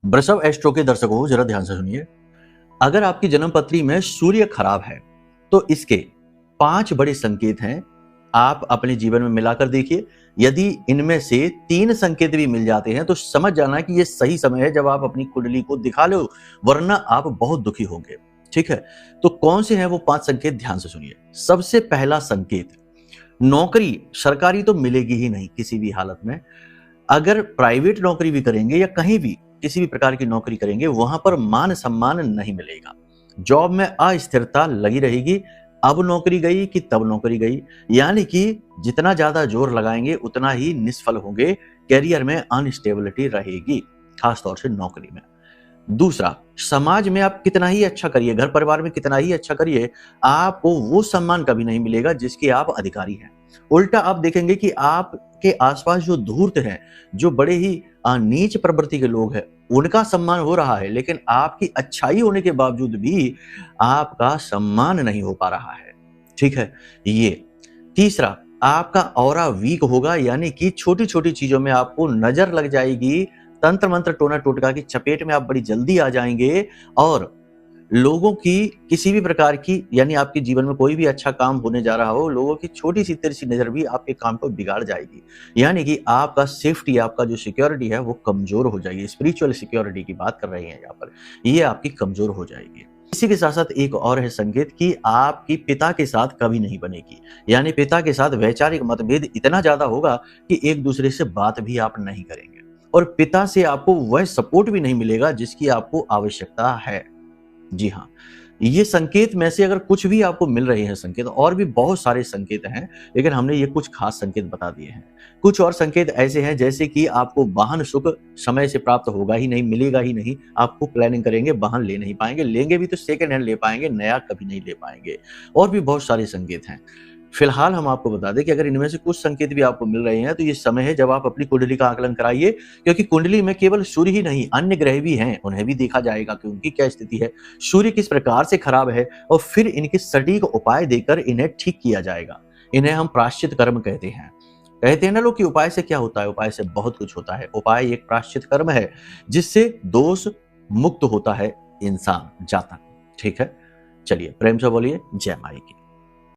वृषभ एस्ट्रो के दर्शकों जरा ध्यान से सुनिए। अगर आपकी जन्म पत्री में सूर्य खराब है तो इसके 5 बड़े संकेत हैं। आप अपने जीवन में मिलाकर देखिए। यदि इनमें से 3 संकेत भी मिल जाते हैं तो समझ जाना कि यह सही समय है जब आप अपनी कुंडली को दिखा लो, वरना आप बहुत दुखी होंगे। ठीक है, तो कौन से हैं वो 5 संकेत, ध्यान से सुनिए। सबसे पहला संकेत, नौकरी सरकारी तो मिलेगी ही नहीं किसी भी हालत में। अगर प्राइवेट नौकरी भी करेंगे या कहीं भी किसी भी प्रकार की नौकरी करेंगे, वहां पर मान सम्मान नहीं मिलेगा। जॉब में अस्थिरता लगी रहेगी। अब नौकरी गई कि तब नौकरी गई, यानी कि जितना ज्यादा जोर लगाएंगे उतना ही निष्फल होंगे। कैरियर में अनस्टेबिलिटी रहेगी, खासतौर से नौकरी में। दूसरा, समाज में आप कितना ही अच्छा करिए, घर परिवार में कितना ही अच्छा करिए, आपको वो सम्मान कभी नहीं मिलेगा जिसके आप अधिकारी हैं। उल्टा आप देखेंगे कि आपके आसपास जो धूर्त हैं, जो बड़े ही नीच प्रवृत्ति के लोग हैं, उनका सम्मान हो रहा है, लेकिन आपकी अच्छाई होने के बावजूद भी आपका सम्मान नहीं हो पा रहा है। ठीक है, ये। तीसरा, आपका ऑरा वीक होगा, यानी कि छोटी छोटी चीजों में आपको नजर लग जाएगी। तंत्र मंत्र टोना टोटका की चपेट में आप बड़ी जल्दी आ जाएंगे और लोगों की किसी भी प्रकार की, यानी आपके जीवन में कोई भी अच्छा काम होने जा रहा हो, लोगों की छोटी सी तिरछी नजर भी आपके काम को बिगाड़ जाएगी। यानी कि आपका सेफ्टी, आपका जो सिक्योरिटी है वो कमजोर हो जाएगी। स्पिरिचुअल सिक्योरिटी की बात कर रहे हैं यहाँ पर, ये आपकी कमजोर हो जाएगी। इसी के साथ साथ एक और है संकेत कि आपकी पिता के साथ कभी नहीं बनेगी। यानी पिता के साथ वैचारिक मतभेद इतना ज्यादा होगा कि एक दूसरे से बात भी आप नहीं करेंगे और पिता से आपको वह सपोर्ट भी नहीं मिलेगा जिसकी आपको आवश्यकता है। जी हाँ, ये संकेत में से अगर कुछ भी आपको मिल रहे हैं संकेत, और भी बहुत सारे संकेत हैं, लेकिन हमने ये कुछ खास संकेत बता दिए हैं। कुछ और संकेत ऐसे हैं जैसे कि आपको वाहन सुख समय से प्राप्त होगा ही नहीं, मिलेगा ही नहीं। आपको प्लानिंग करेंगे, वाहन ले नहीं पाएंगे, लेंगे भी तो सेकंड हैंड ले पाएंगे, नया कभी नहीं ले पाएंगे। और भी बहुत सारे संकेत हैं। फिलहाल हम आपको बता दें कि अगर इनमें से कुछ संकेत भी आपको मिल रहे हैं तो ये समय है जब आप अपनी कुंडली का आकलन कराइए, क्योंकि कुंडली में केवल सूर्य ही नहीं, अन्य ग्रह भी हैं, उन्हें भी देखा जाएगा कि उनकी क्या स्थिति है, सूर्य किस प्रकार से खराब है, और फिर इनके सटीक उपाय देकर इन्हें ठीक किया जाएगा। इन्हें हम प्रायश्चित कर्म कहते हैं। कहते हैं ना लोग कि उपाय से क्या होता है, उपाय से बहुत कुछ होता है। उपाय एक प्रायश्चित कर्म है जिससे दोष मुक्त होता है इंसान, जातक। ठीक है, चलिए प्रेम से बोलिए जय माई की।